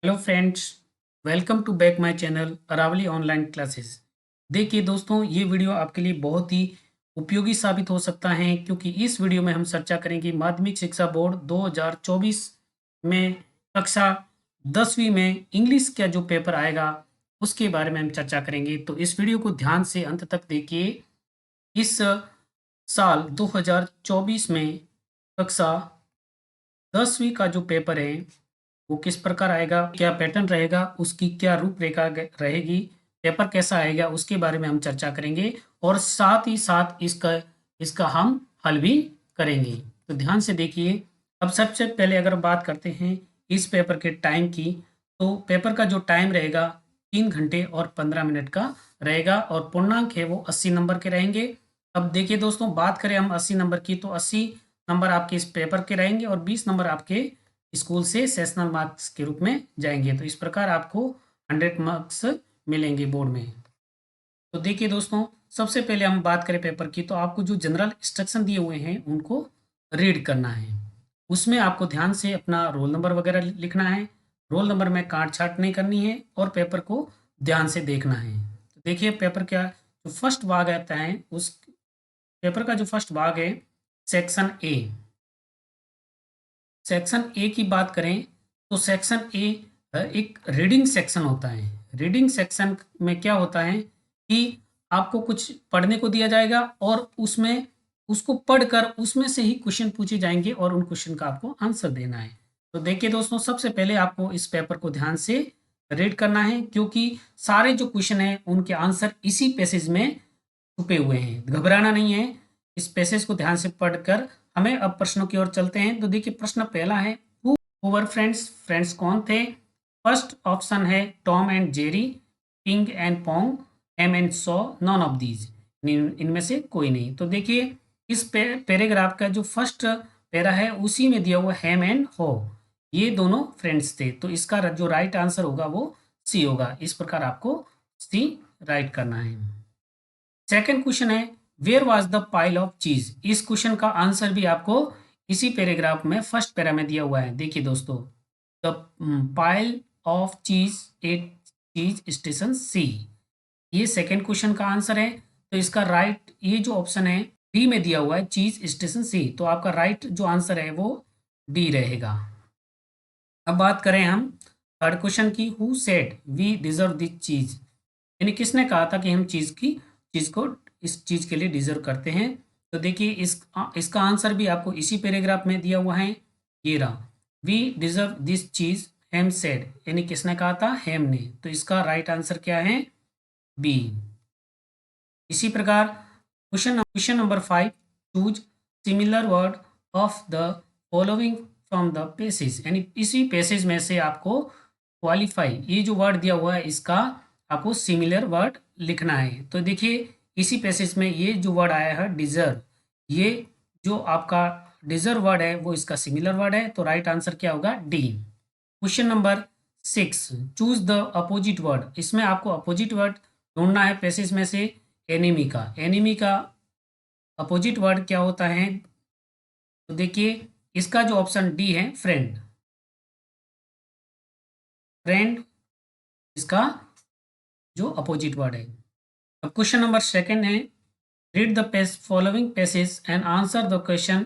Hello friends, welcome to back my channel Aravali online classes. देखिए दोस्तों, ये वीडियो आपके लिए बहुत ही उपयोगी साबित हो सकता है क्योंकि इस वीडियो में हम चर्चा करेंगे माध्यमिक शिक्षा बोर्ड 2024 में कक्षा 10वीं में इंग्लिश का जो पेपर आएगा उसके बारे में हम चर्चा करेंगे। तो इस वीडियो को ध्यान से अंत तक देखिए। इस साल 2024 में कक्षा 10वीं का जो पेपर है वो किस प्रकार आएगा, क्या पैटर्न रहेगा, उसकी क्या रूपरेखा रहेगी, पेपर कैसा आएगा, उसके बारे में हम चर्चा करेंगे और साथ ही साथ इसका इसका हम हल भी करेंगे। तो ध्यान से देखिए। अब सबसे पहले अगर बात करते हैं इस पेपर के टाइम की, तो पेपर का जो टाइम रहेगा 3 घंटे और 15 मिनट का रहेगा और पूर्णांक है वो 80 नंबर के रहेंगे। अब देखिए दोस्तों, बात करें हम 80 नंबर की, तो 80 नंबर आपके इस पेपर के रहेंगे और 20 नंबर आपके स्कूल से सेशनल मार्क्स के रूप में जाएंगे। तो इस प्रकार आपको 100 मार्क्स मिलेंगे बोर्ड में। तो देखिए दोस्तों, सबसे पहले हम बात करें पेपर की, तो आपको जो जनरल इंस्ट्रक्शन दिए हुए हैं उनको रीड करना है। उसमें आपको ध्यान से अपना रोल नंबर वगैरह लिखना है। रोल नंबर में काट छाट नहीं करनी है और पेपर को ध्यान से देखना है। तो देखिए पेपर क्या जो फर्स्ट भाग आता है, उस पेपर का जो फर्स्ट भाग है सेक्शन ए। सेक्शन ए की बात करें तो सेक्शन ए एक रीडिंग सेक्शन होता है। रीडिंग सेक्शन में क्या होता है कि आपको कुछ पढ़ने को दिया जाएगा और उसमें उसको पढ़कर उसमें से ही क्वेश्चन पूछे जाएंगे और उन क्वेश्चन का आपको आंसर देना है। तो देखिए दोस्तों, सबसे पहले आपको इस पेपर को ध्यान से रीड करना है क्योंकि सारे जो क्वेश्चन हैं उनके आंसर इसी पैसेज में छुपे हुए हैं। घबराना नहीं है, इस पैसेज को ध्यान से पढ़कर हमें अब प्रश्नों की ओर चलते हैं। तो देखिए प्रश्न पहला है, हु वर फ्रेंड्स, फ्रेंड्स कौन थे। फर्स्ट ऑप्शन है Tom and Jerry, ping and pong, M and saw, none of these, इनमें से कोई नहीं। तो देखिए इस पैराग्राफ का जो फर्स्ट पैरा है उसी में दिया हुआ हैम एंड हो, ये दोनों फ्रेंड्स थे। तो इसका जो राइट आंसर होगा वो सी होगा। इस प्रकार आपको सी राइट करना है। सेकंड क्वेश्चन है, where was the pile of cheese. इस क्वेश्चन का आंसर भी आपको इसी पैराग्राफ में फर्स्ट पैरा में दिया हुआ है। देखिए दोस्तों, द पाइल ऑफ चीज एट चीज स्टेशन सी, ये सेकंड क्वेश्चन का आंसर है। तो इसका राइट ये जो ऑप्शन है डी में दिया हुआ है चीज स्टेशन सी, तो आपका राइट जो आंसर है वो डी रहेगा। अब बात करें हम थर्ड क्वेश्चन की, who said we deserve this cheese, यानी किसने कहा था कि हम चीज को इस चीज के लिए डिजर्व करते हैं। तो देखिए इसका आंसर भी आपको इसी पैराग्राफ में दिया हुआ है, ये रहा, वी डिजर्व दिस चीज हेम सेड, यानी किसने कहा था, हेम ने। तो इसका राइट आंसर क्या है, बी। इसी प्रकार question number 5, choose similar word of the following from the passage, यानी इसी पेसेज में से आपको क्वालिफाई, ये जो वर्ड दिया हुआ है इसका आपको सिमिलर वर्ड लिखना है। तो देखिए इसी पैसेज में ये जो वर्ड आया है डिजर्व, ये जो आपका डिजर्व वर्ड है वो इसका सिमिलर वर्ड है। तो राइट आंसर क्या होगा, D. Question number 6, choose the opposite word, इसमें आपको अपोजिट वर्ड ढूंढना है पैसेज में से। एनिमी का, एनिमी का अपोजिट वर्ड क्या होता है, तो देखिए इसका जो ऑप्शन डी है फ्रेंड, फ्रेंड इसका जो अपोजिट वर्ड है। अब क्वेश्चन नंबर सेकंड है, read the following passage and answer the question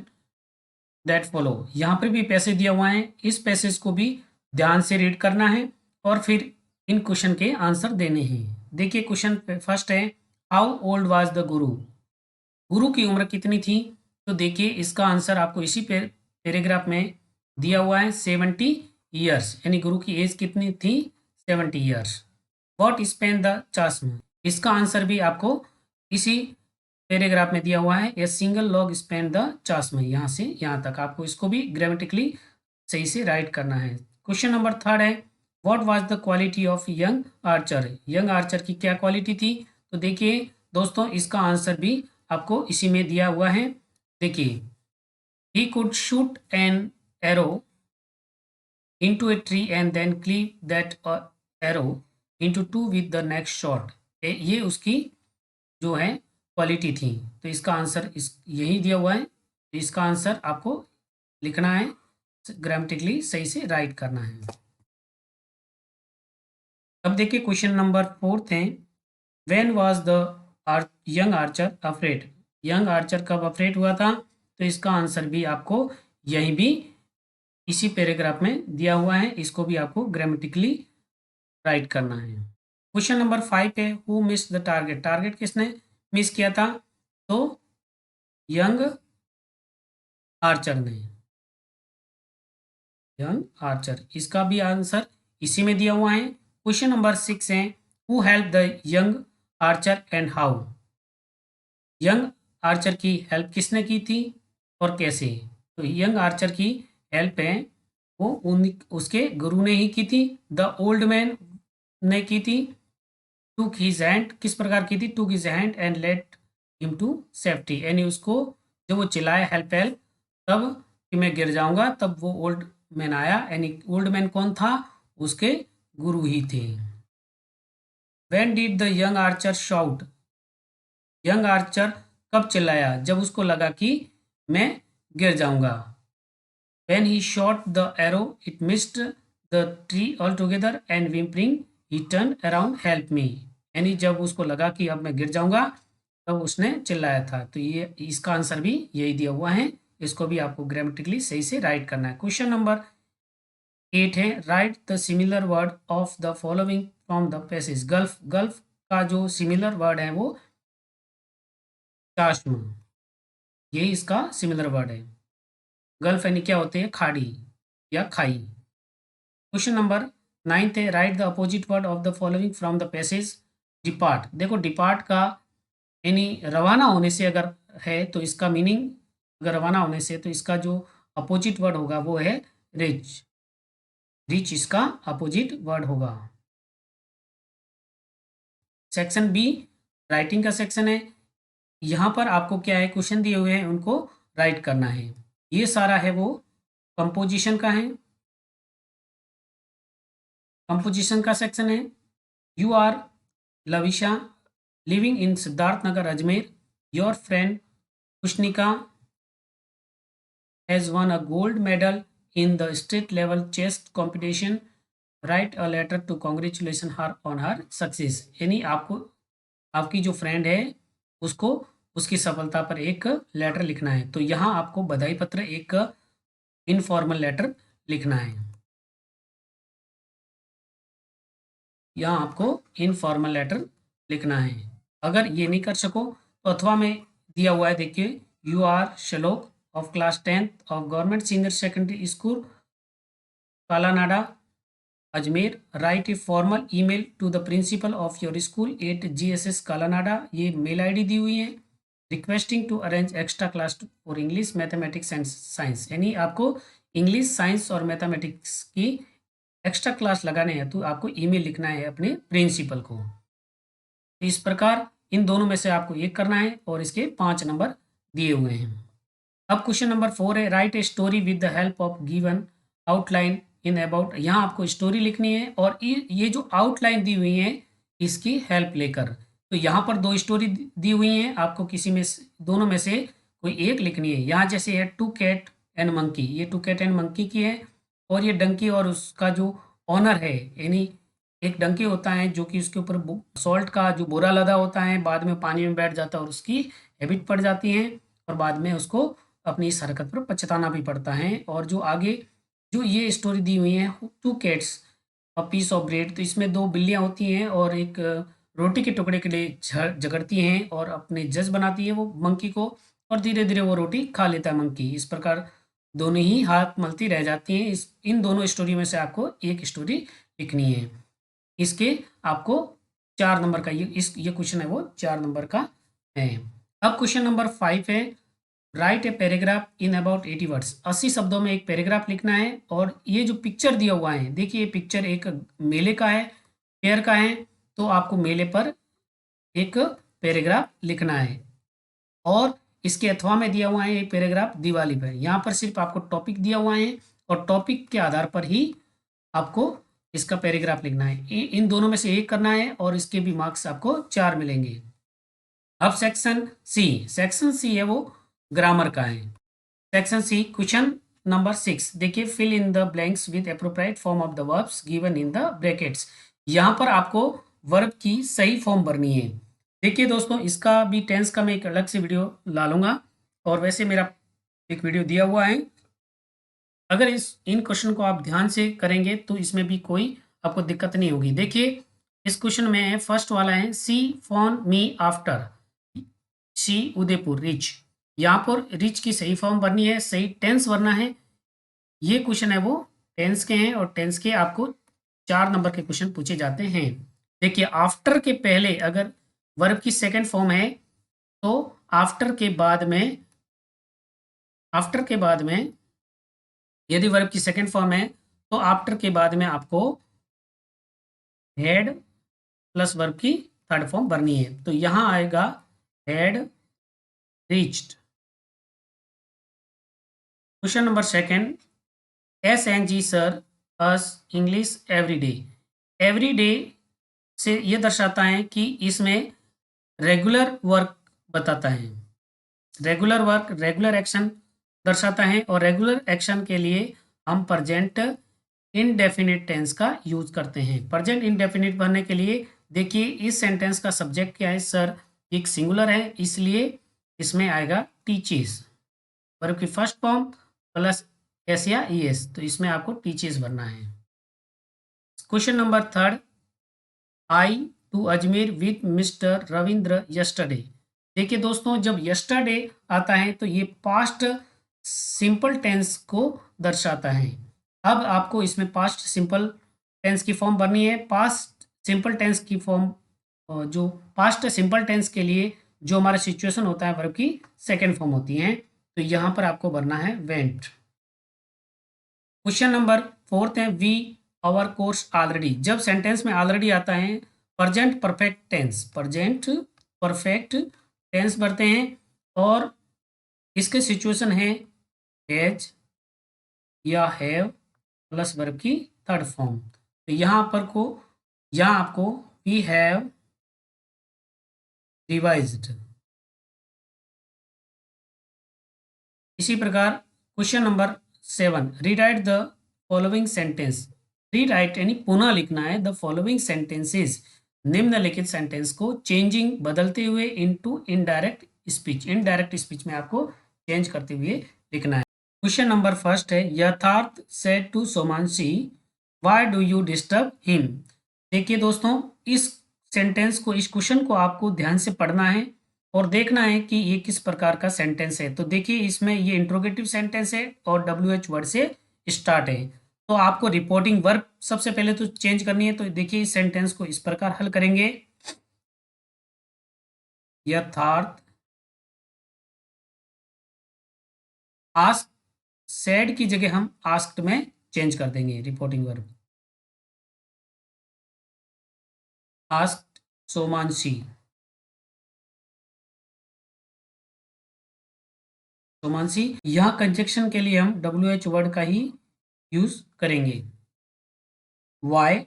that follow. यहाँ पर भी पैसेज दिया हुआ है, इस पैसेज को भी ध्यान से रीड करना है और फिर इन क्वेश्चन के आंसर देने हैं। देखिए क्वेश्चन फर्स्ट है, हाउ ओल्ड वाज द गुरु, गुरु की उम्र कितनी थी। तो देखिए इसका आंसर आपको इसी पैराग्राफ में दिया हुआ है, 70 ईयर्स, यानी गुरु की एज कितनी थी, 70 ईयर्स। वॉट स्पेन द चश्म, इसका आंसर भी आपको इसी पैराग्राफ में दिया हुआ है, a single log spans the chasm, यहाँ से यहाँ तक आपको इसको भी ग्रामेटिकली सही से राइट करना है। क्वेश्चन नंबर थर्ड है, what was the quality of young Archer, young Archer की क्या क्वालिटी थी। तो देखिए दोस्तों इसका आंसर भी आपको इसी में दिया हुआ है। देखिए, he could shoot an arrow into a tree and then cleave that arrow into two with the next shot, ये उसकी जो है क्वालिटी थी। तो इसका आंसर यही दिया हुआ है। तो इसका आंसर आपको लिखना है, ग्रामेटिकली सही से राइट करना है। अब देखिए क्वेश्चन नंबर 4 है, when was the young Archer afraid? Young Archer कब अफ्रेड हुआ था? तो इसका आंसर भी आपको यहीं भी इसी पैराग्राफ में दिया हुआ है, इसको भी आपको ग्रामेटिकली राइट करना है। क्वेश्चन नंबर 5 है, who miss the target? Target किसने मिस किया था? तो यंग आर्चर ने, यंग आर्चर, इसका भी आंसर इसी में दिया हुआ है। क्वेश्चन नंबर 6 है, who help the young Archer and how? Young Archer की हेल्प किसने की थी और कैसे? तो यंग आर्चर की हेल्प है वो उसके गुरु ने ही की थी। द ओल्ड मैन ने की थी। टूक हिज हैंड, किस प्रकार की थी? Took his hand and let him to safety, यानी उसको जब वो चिल्लाया हेल्प हेल्प, तब कि मैं गिर जाऊंगा, तब वो ओल्ड मैन आया। यानी ओल्ड मैन कौन था? उसके गुरु ही थे। When did the young Archer shout? Young Archer कब चिल्लाया? जब उसको लगा कि मैं गिर जाऊंगा। When he shot the arrow, it missed the tree altogether and whimpering, he turned around, help me. यानी जब उसको लगा कि अब मैं गिर जाऊंगा, तब उसने चिल्लाया था। तो ये इसका आंसर भी यही दिया हुआ है, इसको भी आपको ग्रामेटिकली सही से राइट करना है। क्वेश्चन नंबर 8 है, right the similar word of the following from the passage. Gulf, gulf का जो सिमिलर वर्ड है वो चाशमा, यही इसका सिमिलर वर्ड है। गल्फ यानी क्या होते हैं? खाड़ी या खाई। क्वेश्चन नंबर 9 है, right the opposite word of the following from the passage. Depart, देखो डिपार्ट का यानी रवाना होने से अगर है तो इसका मीनिंग, अगर रवाना होने से, तो इसका जो अपोजिट वर्ड होगा वो है रिच। रिच इसका अपोजिट वर्ड होगा। सेक्शन बी राइटिंग का सेक्शन है। यहाँ पर आपको क्या है, क्वेश्चन दिए हुए हैं उनको राइट करना है। ये सारा है वो कंपोजिशन का है। कंपोजिशन का सेक्शन है। You are Lavisha living in Siddharth Nagar Ajmer, your friend Kushnika has won a gold medal in the state level chess competition, write a letter to congratulation her on her success. यानी आपको आपकी जो फ्रेंड है उसको उसकी सफलता पर एक लेटर लिखना है। तो यहाँ आपको बधाई पत्र, एक इनफॉर्मल लेटर लिखना है। यहाँ आपको इनफॉर्मल लेटर लिखना है। अगर ये नहीं कर सको तो अथवा में दिया हुआ है, देखिए, you are Shlok of class 10th of government senior secondary school Kalanada Ajmer, write a formal email to the principal of your school at GSS Kalanada, ये मेल आईडी दी हुई है, requesting to arrange extra class for English mathematics and science. यानी आपको English, science और mathematics की extra class लगाने हैं तो आपको ईमेल लिखना है अपने प्रिंसिपल को। इस प्रकार इन दोनों में से आपको एक करना है और इसके 5 नंबर दिए हुए हैं। अब क्वेश्चन नंबर 4 है, right a story with the help of given outline in about. यहाँ आपको स्टोरी लिखनी है और ये जो आउटलाइन दी हुई है इसकी हेल्प लेकर। तो यहाँ पर 2 स्टोरी दी हुई हैं, आपको किसी में दोनों में से कोई एक लिखनी है। यहाँ जैसे है टू कैट एंड मंकी, ये टू कैट एंड मंकी की है। और ये डंकी और उसका जो ऑनर है, यानी एक डंकी होता है जो कि उसके ऊपर सॉल्ट का जो बोरा लदा होता है, बाद में पानी में बैठ जाता है और उसकी हैबिट पड़ जाती है और बाद में उसको अपनी इस हरकत पर पछताना भी पड़ता है। और जो आगे जो ये स्टोरी दी हुई है, two cats a piece of bread, तो इसमें 2 बिल्लियाँ होती हैं और एक रोटी के टुकड़े के लिए झगड़ती हैं और अपने जज बनाती है वो मंकी को, और धीरे धीरे वो रोटी खा लेता है मंकी। इस प्रकार दोनों ही हाथ मलती रह जाती हैं। इन दोनों स्टोरी में से आपको एक स्टोरी लिखनी है। इसके आपको 4 नंबर का ये क्वेश्चन है वो 4 नंबर का है। अब क्वेश्चन नंबर 5 है, right a paragraph in about 80 words. 80 शब्दों में एक पैराग्राफ लिखना है। और ये जो पिक्चर दिया हुआ है, देखिए ये पिक्चर एक मेले का है, फेयर का है, तो आपको मेले पर एक पैराग्राफ लिखना है। और इसके अथवा में दिया हुआ है एक पैराग्राफ दिवाली पर। यहाँ पर सिर्फ आपको टॉपिक दिया हुआ है और टॉपिक के आधार पर ही आपको इसका पैराग्राफ लिखना है। इन दोनों में से एक करना है और इसके भी मार्क्स आपको 4 मिलेंगे। अब सेक्शन सी है वो ग्रामर का है। सेक्शन सी क्वेश्चन नंबर 6, देखिए, fill in the blanks with appropriate form of the verbs given in the brackets. यहाँ पर आपको वर्ब की सही फॉर्म भरनी है। देखिए दोस्तों, इसका भी टेंस का मैं एक अलग से वीडियो डालूँगा, और वैसे मेरा एक वीडियो दिया हुआ है। अगर इन क्वेश्चन को आप ध्यान से करेंगे तो इसमें भी कोई आपको दिक्कत नहीं होगी। देखिए, इस क्वेश्चन में फर्स्ट वाला है, सी फोन मी आफ्टर सी उदयपुर रिच। यहाँ पर रिच की सही फॉर्म भरनी है, सही टेंस भरना है। ये क्वेश्चन है वो टेंस के हैं, और टेंस के आपको 4 नंबर के क्वेश्चन पूछे जाते हैं। देखिए, आफ्टर के पहले अगर वर्ब की सेकंड फॉर्म है तो आफ्टर के बाद में यदि वर्ब की सेकंड फॉर्म है तो आफ्टर के बाद में आपको हैड प्लस वर्ब की थर्ड फॉर्म भरनी है। तो यहां आएगा had reached. Question number second, SNG sir us English everyday. Everyday से ये दर्शाता है कि इसमें रेगुलर वर्क बताता है। रेगुलर वर्क, रेगुलर एक्शन दर्शाता है, और रेगुलर एक्शन के लिए हम प्रेजेंट इनडेफिनिट टेंस का यूज करते हैं। प्रेजेंट इनडेफिनिट बनने के लिए देखिए, इस सेंटेंस का सब्जेक्ट क्या है सर, एक सिंगुलर है, इसलिए इसमें आएगा टीचेस। वर्ब की फर्स्ट फॉर्म प्लस एस या ईएस, तो इसमें आपको टीचेस भरना है। Question number third, I to Ajmer with mister Ravindra yesterday. देखिए दोस्तों, जब यस्टरडे आता है तो ये पास्ट सिंपल टेंस को दर्शाता है। अब आपको इसमें पास्ट सिंपल टेंस की फॉर्म भरनी है। पास्ट सिंपल टेंस की फॉर्म, जो पास्ट सिंपल टेंस के लिए जो हमारा सिचुएशन होता है वर्ब की सेकेंड फॉर्म होती है, तो यहाँ पर आपको भरना है वेंट। क्वेश्चन नंबर फोर्थ है, वी आवर कोर्स ऑलरेडी। जब सेंटेंस में ऑलरेडी आता है प्रेजेंट परफेक्ट टेंस भरते हैं, और इसके सिचुएशन है हैज या हैव प्लस वर्ब की थर्ड फॉर्म। तो यहाँ आपको वी हैव रिवाइज्ड। इसी प्रकार question number 7, rewrite the following sentence. Rewrite यानी पुनः लिखना है द फॉलोइंग सेंटेंसेस, निम्नलिखित सेंटेंस को चेंजिंग बदलते हुए into indirect speech. Indirect speech में आपको चेंज करते हुए लिखना है। क्वेश्चन नंबर फर्स्ट है, Yatharth said to Somanshi why do you disturb him. देखिए दोस्तों, इस सेंटेंस को, इस क्वेश्चन को आपको ध्यान से पढ़ना है और देखना है कि ये किस प्रकार का सेंटेंस है। तो देखिए, इसमें ये इंट्रोगेटिव सेंटेंस है और WH वर्ड से स्टार्ट है। तो आपको रिपोर्टिंग वर्ब सबसे पहले तो चेंज करनी है। तो देखिए, इस सेंटेंस को इस प्रकार हल करेंगे, यथार्थ आस्क, सेड की जगह हम आस्क्ड में चेंज कर देंगे रिपोर्टिंग वर्ब। आस्क्ड सोमांशी, सोमांशी। यहाँ कंजक्शन के लिए हम WH वर्ड का ही यूज करेंगे, वाई।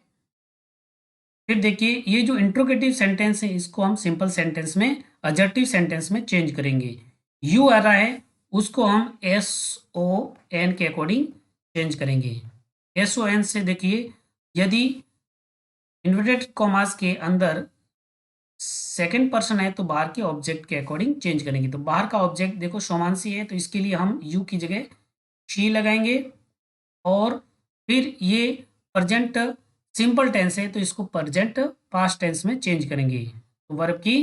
फिर देखिए, ये जो इंट्रोगेटिव सेंटेंस है इसको हम सिंपल सेंटेंस में, एडजेक्टिव सेंटेंस में चेंज करेंगे। यू आ रहा है, उसको हम SON के अकॉर्डिंग चेंज करेंगे। SON से देखिए, यदि इन्वर्टेड कॉमास के अंदर सेकंड पर्सन है तो बाहर के ऑब्जेक्ट के अकॉर्डिंग चेंज करेंगे। तो बाहर का ऑब्जेक्ट देखो सोमांशी है, तो इसके लिए हम यू की जगह शी लगाएंगे, और फिर ये प्रेजेंट सिंपल टेंस है तो इसको प्रेजेंट पास्ट टेंस में चेंज करेंगे। तो वर्ब की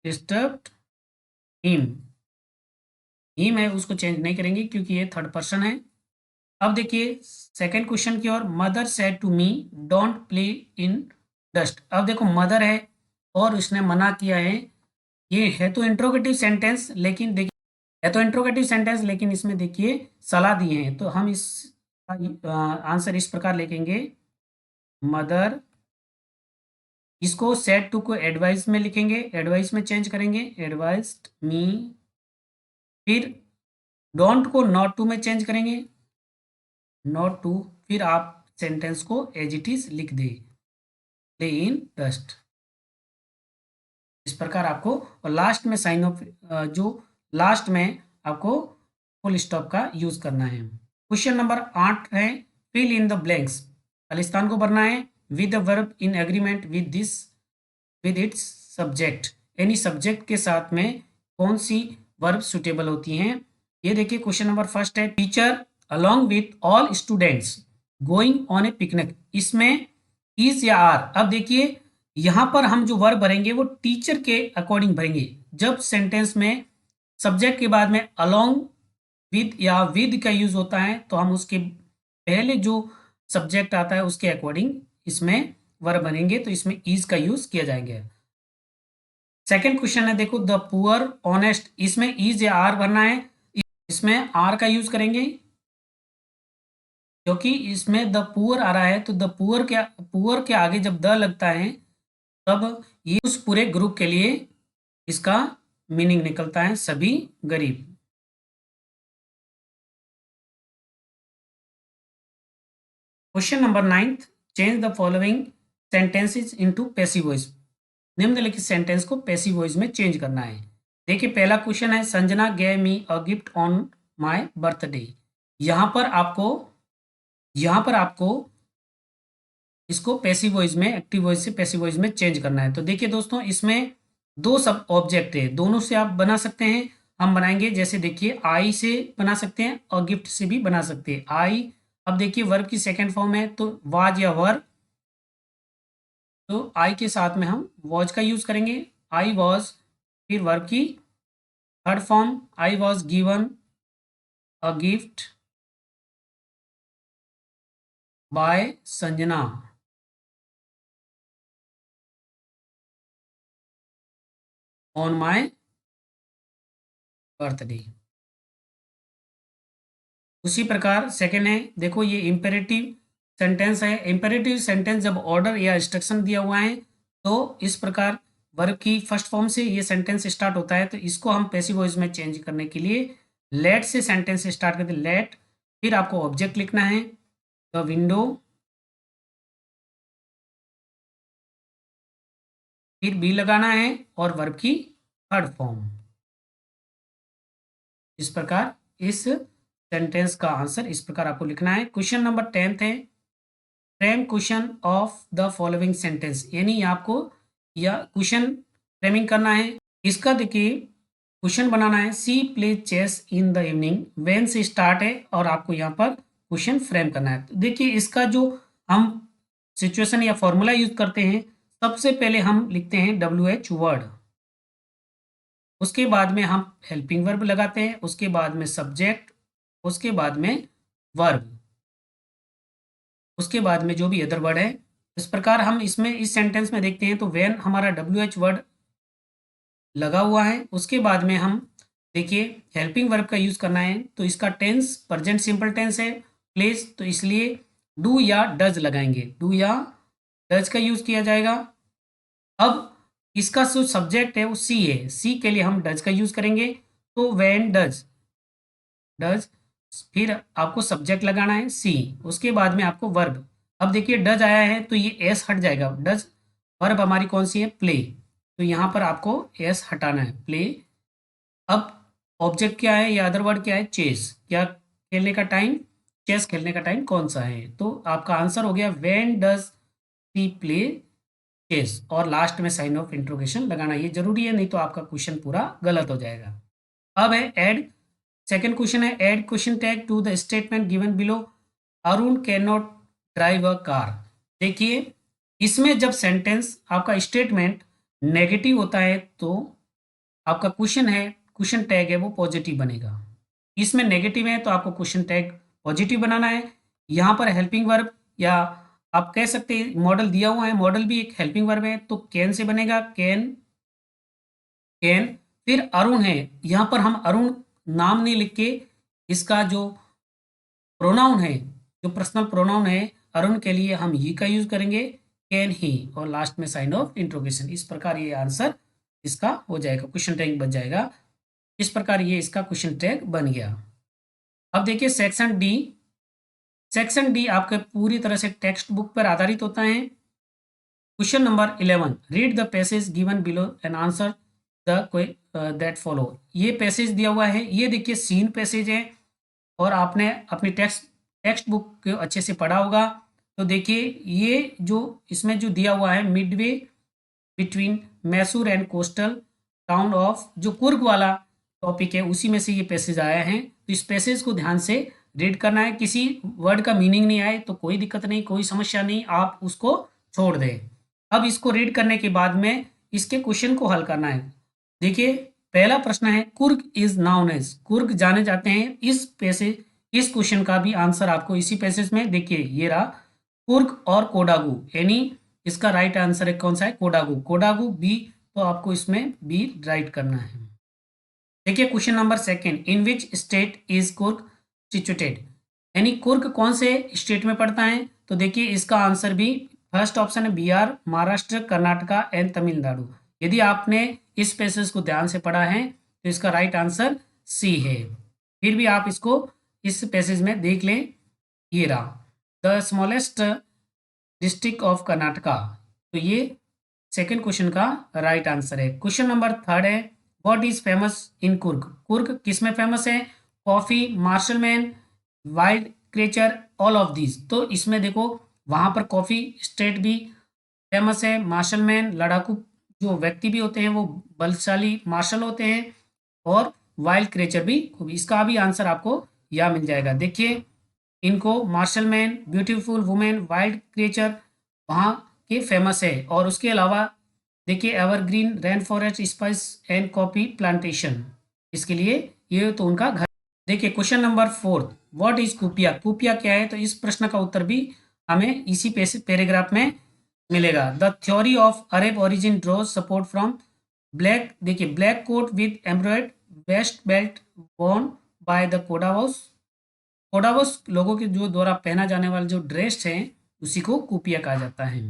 डिस्टर्ब्ड हिम है, उसको चेंज नहीं करेंगे क्योंकि ये थर्ड पर्सन है। अब देखिए सेकंड क्वेश्चन की ओर, mother said to me don't play in dust. अब देखो, मदर है और उसने मना किया है। ये है तो इंट्रोगेटिव सेंटेंस, लेकिन देखिए, है तो इंट्रोगेटिव सेंटेंस लेकिन इसमें देखिए सलाह दिए हैं। तो हम इस आंसर इस प्रकार लिखेंगे, मदर, इसको सेड टू को एडवाइस में लिखेंगे, एडवाइस में चेंज करेंगे, एडवाइस्ड मी। फिर डोंट को नॉट टू में चेंज करेंगे, नॉट टू। फिर आप सेंटेंस को एज इट इज लिख दे, प्ले इन डस्ट। इस प्रकार आपको, और लास्ट में साइन ऑफ, जो लास्ट में आपको फुल स्टॉप का यूज करना है। क्वेश्चन नंबर 8 है, फिल इन द ब्लैंक्स। खालिस्तान को भरना है with the verb in agreement with its subject, यानी सब्जेक्ट के साथ में कौन सी वर्ब सुटेबल होती हैं। ये देखिए क्वेश्चन नंबर फर्स्ट है, teacher along with all students going on A picnic, इसमें इज या आर। अब देखिए यहां पर हम जो वर्ब भरेंगे वो टीचर के अकॉर्डिंग भरेंगे। जब सेंटेंस में सब्जेक्ट के बाद में अलोंग विद या विद का यूज होता है तो हम उसके पहले जो सब्जेक्ट आता है उसके अकॉर्डिंग इसमें वर्ब बनेंगे, तो इसमें इज का यूज किया जाएंगे। सेकंड क्वेश्चन है, देखो द पुअर ऑनेस्ट, इसमें इज या आर भरना है, इसमें आर का यूज करेंगे क्योंकि इसमें द पुअर आ रहा है, तो द पुअर के आगे जब द लगता है तब ये उस पूरे ग्रुप के लिए इसका मीनिंग निकलता है, सभी गरीब। Question number 9, change the following sentences into passive voice, निम्नलिखित सेंटेंस को पैसिव वॉइस में चेंज करना है। देखिए पहला क्वेश्चन है, Sanjana gave me a gift on my birthday. यहां पर आपको इसको पैसिव वॉइस में, एक्टिव वॉइस से पैसिव वॉइस में चेंज करना है। तो देखिए दोस्तों इसमें दो सब ऑब्जेक्ट है, दोनों से आप बना सकते हैं। हम बनाएंगे जैसे देखिए आई से बना सकते हैं और गिफ्ट से भी बना सकते हैं। आई, अब देखिए वर्ब की सेकंड फॉर्म है तो वाज या वर, तो आई के साथ में हम वॉज का यूज करेंगे, आई वॉज। फिर वर्ब की third form, I was given a gift bye Sanjana on my birthday. उसी प्रकार सेकंड है, देखो ये इंपेरेटिव सेंटेंस है। इंपेरेटिव सेंटेंस जब ऑर्डर या इंस्ट्रक्शन दिया हुआ है तो इस प्रकार वर्ब की फर्स्ट फॉर्म से ये सेंटेंस स्टार्ट होता है, तो इसको हम पैसिव वॉइस में चेंज करने के लिए लेट से सेंटेंस स्टार्ट करते हैं, लेट। फिर आपको ऑब्जेक्ट लिखना है द विंडो, फिर बी लगाना है और वर्ब की थर्ड फॉर्म। इस प्रकार इस सेंटेंस का आंसर इस प्रकार आपको लिखना है। क्वेश्चन नंबर 10 है, frame question of the following sentence, यानी आपको या क्वेश्चन फ्रेमिंग करना है। इसका देखिए क्वेश्चन बनाना है, she play chess in the evening, when से स्टार्ट है और आपको यहाँ पर क्वेश्चन फ्रेम करना है। तो देखिए इसका जो हम सिचुएशन या फॉर्मूला यूज करते हैं, सबसे पहले हम लिखते हैं WH वर्ड, उसके बाद में हम हेल्पिंग वर्ब लगाते हैं, उसके बाद में सब्जेक्ट, उसके बाद में वर्ब, उसके बाद में जो भी अदर वर्ड है। इस प्रकार हम इसमें इस सेंटेंस में देखते हैं तो व्हेन हमारा WH वर्ड लगा हुआ है, उसके बाद में हम देखिए हेल्पिंग वर्ब का यूज करना है, तो इसका टेंस प्रेजेंट सिंपल टेंस है, प्लेस, तो इसलिए डू या डज लगाएंगे, डू या डज का यूज किया जाएगा। अब इसका जो सब्जेक्ट है वो सी है, सी के लिए हम डज का यूज करेंगे, तो व्हेन डज, डज, फिर आपको सब्जेक्ट लगाना है सी, उसके बाद में आपको वर्ब। अब देखिए डज आया है तो ये एस हट जाएगा, डज वर्ब हमारी कौन सी है, प्ले, तो यहाँ पर आपको एस हटाना है, प्ले। अब ऑब्जेक्ट क्या है या अदर वर्ड क्या है, चेस, क्या खेलने का टाइम, चेस खेलने का टाइम कौन सा है, तो आपका आंसर हो गया when does she play chess, और लास्ट में साइन ऑफ इंट्रोगेशन लगाना ये जरूरी है, नहीं तो आपका क्वेश्चन पूरा गलत हो जाएगा। अब है ऐड, सेकेंड क्वेश्चन है, add question tag to the statement given below, Arun can not drive a car. देखिए इसमें जब सेंटेंस आपका स्टेटमेंट नेगेटिव होता है तो आपका क्वेश्चन है, क्वेश्चन टैग है वो पॉजिटिव बनेगा। इसमें नेगेटिव है तो आपको क्वेश्चन टैग पॉजिटिव बनाना है। यहाँ पर हेल्पिंग वर्ब या आप कह सकते हैं मॉडल दिया हुआ है, मॉडल भी एक हेल्पिंग वर्ब है, तो कैन से बनेगा, कैन, कैन। फिर अरुण है, यहाँ पर हम अरुण नाम नहीं लिख के इसका जो प्रोनाउन है, जो पर्सनल प्रोनाउन है अरुण के लिए हम ही का यूज करेंगे, कैन ही, और लास्ट में साइन ऑफ इंट्रोगेशन। इस प्रकार ये आंसर इसका हो जाएगा, क्वेश्चन टैग बन जाएगा। इस प्रकार ये इसका क्वेश्चन टैग बन गया। अब देखिए सेक्शन डी, सेक्शन डी आपके पूरी तरह से टेक्स्ट बुक पर आधारित होता है। Question number 11, read the passage given below and answer the that follow. ये पैसेज दिया हुआ है, ये देखिए सीन पैसेज है और आपने अपनी टेक्स्ट बुक को अच्छे से पढ़ा होगा, तो देखिए ये जो इसमें जो दिया हुआ है Midway between Mysore and coastal town of, जो कुर्ग वाला टॉपिक है उसी में से ये पैसेज आया है। तो इस पैसेज को ध्यान से रीड करना है। किसी वर्ड का मीनिंग नहीं आए तो कोई दिक्कत नहीं, कोई समस्या नहीं, आप उसको छोड़ दें। अब इसको रीड करने के बाद में इसके क्वेश्चन को हल करना है। देखिए पहला प्रश्न है Coorg is known as, Coorg जाने जाते हैं। इस पैसेज इस क्वेश्चन का भी आंसर आपको इसी पैसेज में देखिए ये रहा, कुर्ग और कोडागू, यानी इसका राइट आंसर है कौन सा है, कोडागू। कोडागू बी, तो आपको इसमें बी राइट करना है। देखिए question number second, in which state is Coorg situated, यानी कुर्ग कौन से स्टेट में पड़ता है। तो देखिए इसका आंसर भी फर्स्ट ऑप्शन है बिहार, महाराष्ट्र, कर्नाटका एंड तमिलनाडु। यदि आपने इस पैसेज को ध्यान से पढ़ा है तो इसका राइट आंसर सी है। फिर भी आप इसको इस पैसेज में देख लें, ये रहा the smallest district of Karnataka, तो ये सेकंड क्वेश्चन का राइट आंसर है। क्वेश्चन नंबर थर्ड है what is famous in Coorg, Coorg किस में फेमस है, coffee, martial men, wild creature, all of these. तो इसमें देखो वहां पर कॉफी स्टेट भी फेमस है, मार्शलमैन लड़ाकू जो व्यक्ति भी होते हैं वो बलशाली मार्शल होते हैं, और वाइल्ड क्रेचर भी खूब। इसका भी आंसर आपको यह मिल जाएगा। देखिए इनको martial men, beautiful women, wild creature वहाँ के फेमस है। और उसके अलावा देखिए evergreen, rain forest, spice and coffee plantation, इसके लिए ये तो उनका घर। देखिए question number fourth, what is kupya, kupya क्या है। तो इस प्रश्न का उत्तर भी हमें इसी पैराग्राफ में मिलेगा। The theory of Arab origin draws support from black, देखिए black coat with embroidered waist belt worn by the Kodavas, Kodavas लोगों के जो द्वारा पहना जाने वाला जो ड्रेस है उसी को कुपिया कहा जाता है।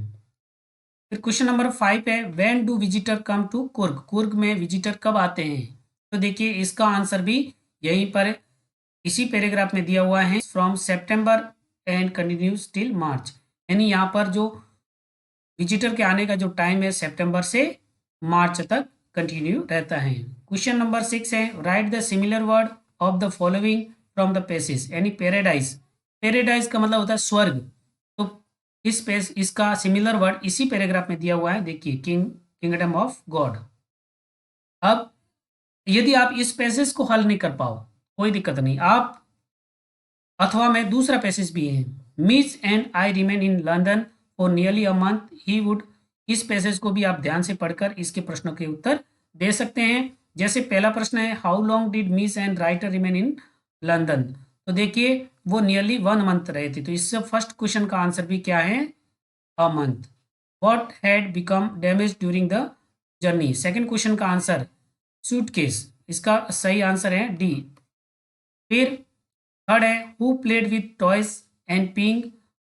फिर क्वेश्चन नंबर 5 है when do visitor come to Coorg, Coorg में विजिटर कब आते हैं। तो देखिए इसका आंसर भी यहीं पर इसी पैराग्राफ में दिया हुआ है, from September and continues till March, यानी यहाँ पर जो विजिटर के आने का जो टाइम है सितंबर से मार्च तक कंटिन्यू रहता है। क्वेश्चन नंबर 6 है right the similar word of the following from the passage, यानी पैराडाइज, पैराडाइज का मतलब होता है स्वर्ग। तो इसका सिमिलर वर्ड इसी पैराग्राफ में दिया हुआ है, देखिए किंगडम ऑफ गॉड। अब यदि आप इस पैसेज को हल नहीं कर पाओ कोई दिक्कत नहीं, आप अथवा में दूसरा पैसेज भी है, miss and I remain in London for nearly a month he would, इस पैसेज को भी आप ध्यान से पढ़कर इसके प्रश्नों के उत्तर दे सकते हैं। जैसे पहला प्रश्न है how long did miss and writer remain in London, तो देखिए वो नियरली 1 मंथ रहे थे, तो इससे फर्स्ट क्वेश्चन का आंसर भी क्या है, a month. What had become damage during the journey, second question का आंसर सूटकेस, इसका सही आंसर है डी। फिर थर्ड है who played with toys and ping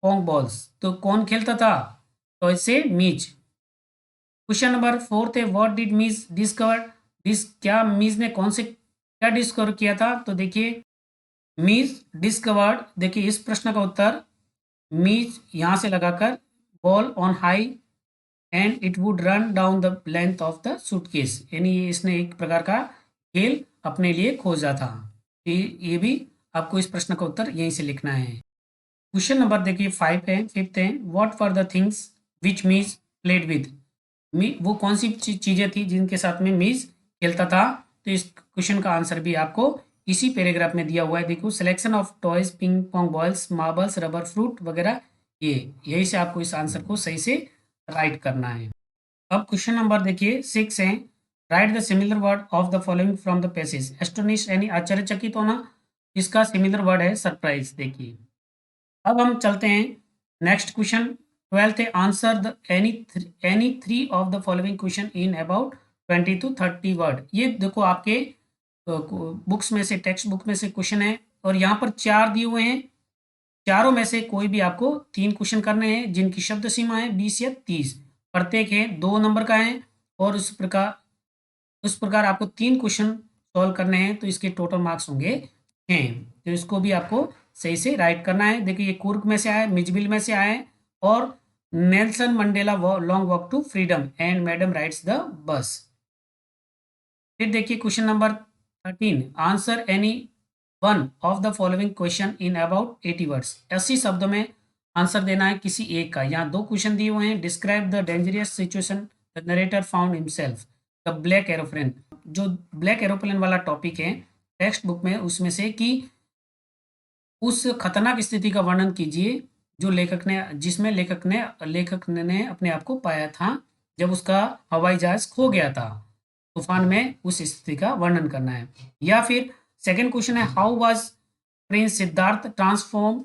pong balls, तो कौन खेलता था टॉय से, मीज। क्वेश्चन नंबर फोर्थ है व्हाट डिड मीज डिस्कवर, क्या मीज ने कौन से क्या डिस्कवर किया था। तो देखिए मीज डिस्कवर्ड, देखिए इस प्रश्न का उत्तर मीज यहाँ से लगाकर ball on high and it would run down the length of the suitcase, यानी ये इसने एक प्रकार का खेल अपने लिए खोजा था। ये भी आपको इस प्रश्न का उत्तर यहीं से लिखना है। क्वेश्चन नंबर देखिए 5 है, फिफ्थ है what for the things which मीज प्लेड विद, वो कौन सी चीजें थी जिनके साथ में मीज खेलता था। तो इस क्वेश्चन का आंसर भी आपको इसी पैराग्राफ में दिया हुआ है, देखो selection of toys, ping pong balls, marbles, rubber, fruit वगैरह, ये यही से आपको इस आंसर को सही से राइट करना है। अब क्वेश्चन नंबर देखिए 6 है right the similar word of the following from the passage, astonish यानी आश्चर्यचकित होना, इसका सिमिलर वर्ड है सरप्राइज। देखिए अब हम चलते हैं नेक्स्ट क्वेश्चन 12th है answer the any three of the following question in about 20 to 30 word. ये देखो आपके बुक्स में से, टेक्स्ट बुक में से क्वेश्चन है और यहाँ पर 4 दिए हुए हैं, चारों में से कोई भी आपको 3 क्वेश्चन करने हैं जिनकी शब्द सीमा है 20 या 30, प्रत्येक है 2 नंबर का है, और उस प्रकार आपको 3 क्वेश्चन सॉल्व करने हैं, तो इसके टोटल मार्क्स होंगे 6। तो इसको भी आपको सही से राइट करना है। देखिए ये कुर्ग में से आया है, मिजबिल में से आया है, और Nelson Mandela long walk to freedom and madam rides the bus. फिर देखिए question number 13 answer any one of the following question in about 80 words, 80 शब्दों में आंसर देना है किसी एक का। यहाँ दो क्वेश्चन दिए हुए हैं। Describe the dangerous situation the narrator found himself the black aeroplane. जो ब्लैक एरोप्लेन वाला टॉपिक है टेक्स्ट बुक में, उसमें से कि उस खतरनाक स्थिति का वर्णन कीजिए जो लेखक ने अपने आप को पाया था जब उसका हवाई जहाज खो गया था तूफान में। उस स्थिति का वर्णन करना है। या फिर सेकंड क्वेश्चन है how was Prince Siddharth transform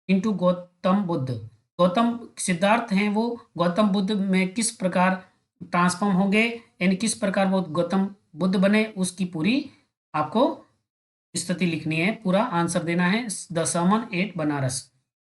into Gautam Buddha. Gautam Siddharth हैं वो गौतम बुद्ध में किस प्रकार ट्रांसफॉर्म होंगे, यानी किस प्रकार वो गौतम बुद्ध बने, उसकी पूरी आपको स्थिति लिखनी है, पूरा आंसर देना है। The sermon at Banaras.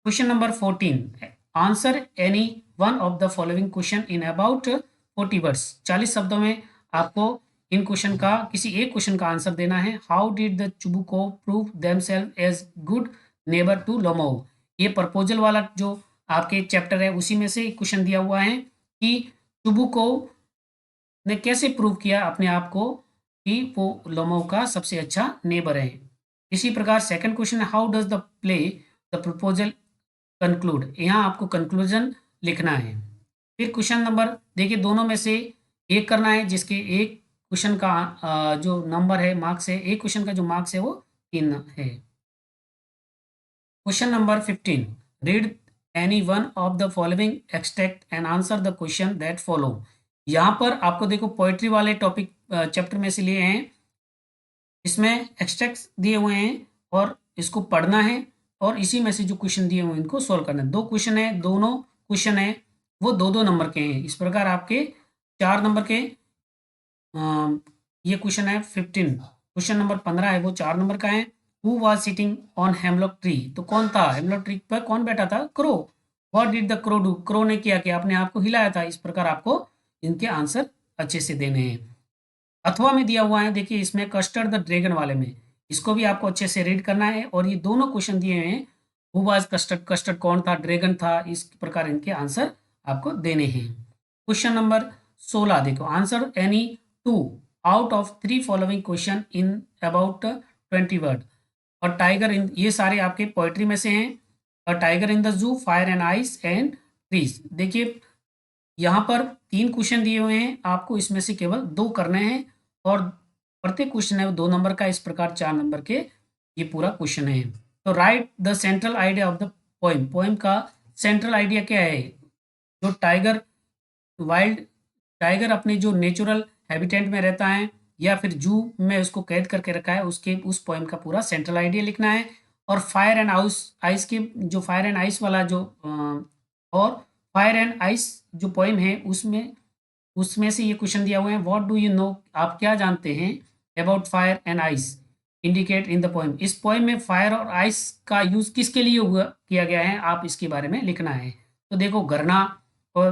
Question number 14, answer any one of the following question in about 40 words. 40 शब्दों में आपको इन क्वेश्चन का किसी एक क्वेश्चन का आंसर देना है। How did the Chubuko prove themselves as good neighbour to Lomo. ये प्रपोजल वाला जो आपके चैप्टर है उसी में से क्वेश्चन दिया हुआ है कि चुबुको ने कैसे प्रूव किया अपने आप को कि वो लोमो का सबसे अच्छा नेबर है। इसी प्रकार सेकंड क्वेश्चन है how does the play the proposal conclude. यहाँ आपको कंक्लूजन लिखना है। फिर क्वेश्चन नंबर देखिए दोनों में से एक करना है जिसके एक क्वेश्चन का जो नंबर है मार्क्स है, एक क्वेश्चन का जो मार्क्स है वो 3 है। Question number 15, read any one of the following extract and answer the question that follow. यहाँ पर आपको देखो पोइट्री वाले टॉपिक चैप्टर में से लिए हैं, इसमें एक्सट्रैक्ट्स दिए हुए हैं और इसको पढ़ना है और इसी में से जो क्वेश्चन दिए हुए हैं इनको सोल्व करना है। दो क्वेश्चन है, दोनों क्वेश्चन है वो 2-2 नंबर के हैं। इस प्रकार आपके 4 नंबर के ये क्वेश्चन है 15। क्वेश्चन नंबर 15 है वो 4 नंबर का है। Who was sitting on hemlock tree. तो कौन था हेमलॉक ट्री पर, कौन बैठा था? Crow. What did the crow do. Crow ने किया कि अपने आप को हिलाया था। इस प्रकार आपको इनके आंसर अच्छे से देने हैं। अथवा में दिया हुआ है, देखिए इसमें कस्टर्ड द ड्रैगन वाले में, इसको भी आपको अच्छे से रीड करना है। और ये दोनों क्वेश्चन दिए हुए हैं, हु वाज कस्टर्ड, कस्टर्ड कौन था, ड्रैगन था, इस प्रकार इनके आंसर आपको देने हैं। क्वेश्चन नंबर 16 देखो, आंसर एनी 2 out of 3 following question in about 20 word. और टाइगर इन, ये सारे आपके पोएट्री में से हैं। और tiger in the zoo, fire and ice and trees. देखिए यहाँ पर 3 क्वेश्चन दिए हुए हैं, आपको इसमें से केवल 2 करने हैं और प्रत्येक क्वेश्चन है वो 2 नंबर का। इस प्रकार 4 नंबर के ये पूरा क्वेश्चन है। तो right the central idea of the poem. Poem का सेंट्रल आइडिया क्या है? जो टाइगर वाइल्ड टाइगर अपने जो नेचुरल हैबिटेट में रहता है या फिर जू में उसको कैद करके रखा है, उसके उस पोएम का पूरा सेंट्रल आइडिया लिखना है। और फायर एंड आइस के जो फायर एंड आइस वाला जो और फायर एंड आइस जो पोएम है उसमें से ये क्वेश्चन दिया हुआ है, व्हाट डू यू नो, आप क्या जानते हैं about fire and ice indicate in the poem. इस पोएम में फायर और आइस का यूज किसके लिए हुआ किया गया है, आप इसके बारे में लिखना है। तो देखो घरना और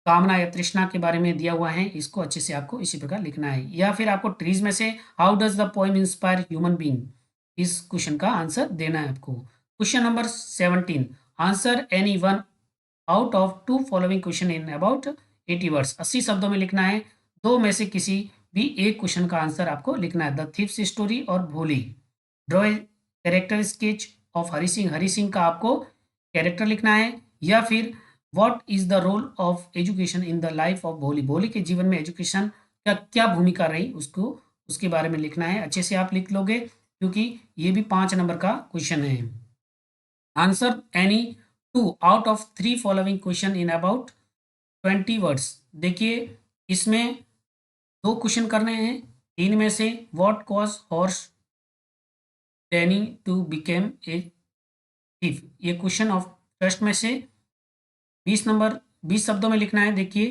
कामना या तृष्णा के बारे में दिया हुआ है, इसको अच्छे से आपको इसी प्रकार लिखना है। या फिर आपको ट्रीज में से how does the poem inspire human being, इस क्वेश्चन का आंसर देना है आपको। Question number 17, answer any one out of 2 following question in about 80 words. 80 शब्दों में लिखना है। 2 में से किसी भी एक क्वेश्चन का आंसर आपको लिखना है। द थीव्स स्टोरी और Bholi. Draw a character sketch of Hari Singh. Hari Singh का आपको कैरेक्टर लिखना है। या फिर what is the role of education in the life of Bholi. Bholi के जीवन में एजुकेशन का क्या भूमिका रही, उसको उसके बारे में लिखना है। अच्छे से आप लिख लोगे क्योंकि ये भी 5 नंबर का क्वेश्चन है। आंसर एनी 2 out of 3 following question in about 20 words. देखिए इसमें 2 क्वेश्चन करने हैं। 3 में से what cause horse training to became a thief, ये क्वेश्चन ऑफ ट्रस्ट में से 20 शब्दों में लिखना है। देखिए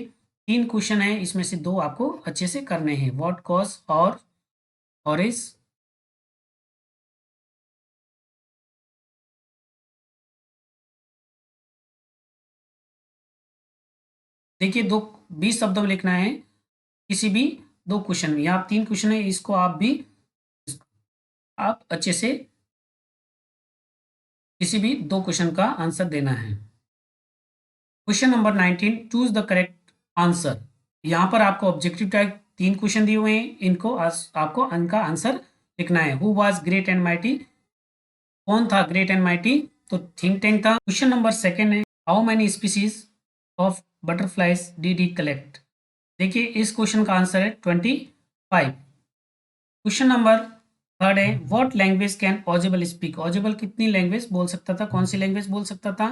3 क्वेश्चन है, इसमें से 2 आपको अच्छे से करने हैं। व्हाट कॉज और इज देखिए 20 शब्दों में लिखना है किसी भी 2 क्वेश्चन में। यहाँ 3 क्वेश्चन है, इसको आप अच्छे से किसी भी 2 क्वेश्चन का आंसर देना है। Question number 19, choose the correct answer. यहाँ पर आपको ऑब्जेक्टिव टाइप 3 क्वेश्चन दिए हुए हैं, इनको आपको इनका आंसर लिखना है। Who was great and mighty, कौन था ग्रेट एंड माइटी? तो थिंक टैंक था। क्वेश्चन नंबर 2 है, how many species of butterflies did he collect. देखिए इस क्वेश्चन का आंसर है 25। क्वेश्चन नंबर 3 है, व्हाट लैंग्वेज कैन ऑजिबल स्पीक। ऑजिबल कितनी लैंग्वेज बोल सकता था, कौन सी लैंग्वेज बोल सकता था?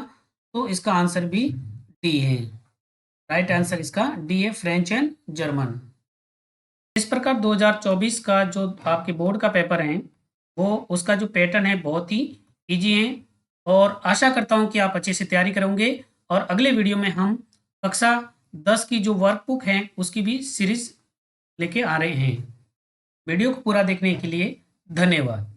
तो इसका आंसर भी डी है। राइट आंसर इसका डी है, फ्रेंच एंड जर्मन। इस प्रकार 2024 का जो आपके बोर्ड का पेपर है वो उसका जो पैटर्न है बहुत ही इजी है, और आशा करता हूं कि आप अच्छे से तैयारी करोगे। और अगले वीडियो में हम कक्षा 10 की जो वर्कबुक है उसकी भी सीरीज लेके आ रहे हैं। वीडियो को पूरा देखने के लिए धन्यवाद।